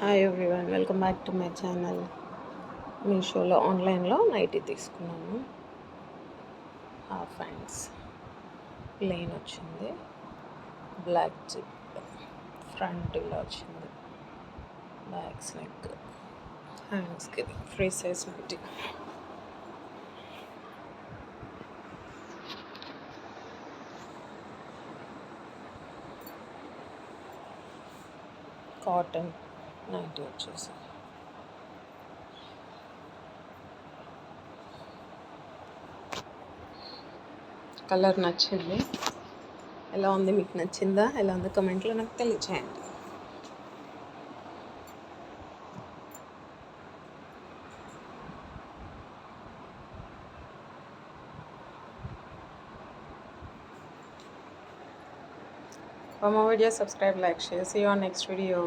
Hi everyone, welcome back to my channel. మీషోలో ఆన్లైన్లో nightie తీసుకున్నాను. హాఫ్ హ్యాండ్స్ ప్లెయిన్ వచ్చింది, బ్లాక్ జిప్, ఫ్రంట్ ఇలా వచ్చింది, బ్యాక్ నెక్, హ్యాండ్స్కి free size nightie. Cotton nightie వచ్చేసి కలర్ నచ్చింది. ఎలా ఉంది, మీకు నచ్చిందా? ఎలా ఉంది కమెంట్లో నాకు తెలియచేయండి. For more videos, subscribe, like, share. See you on next video.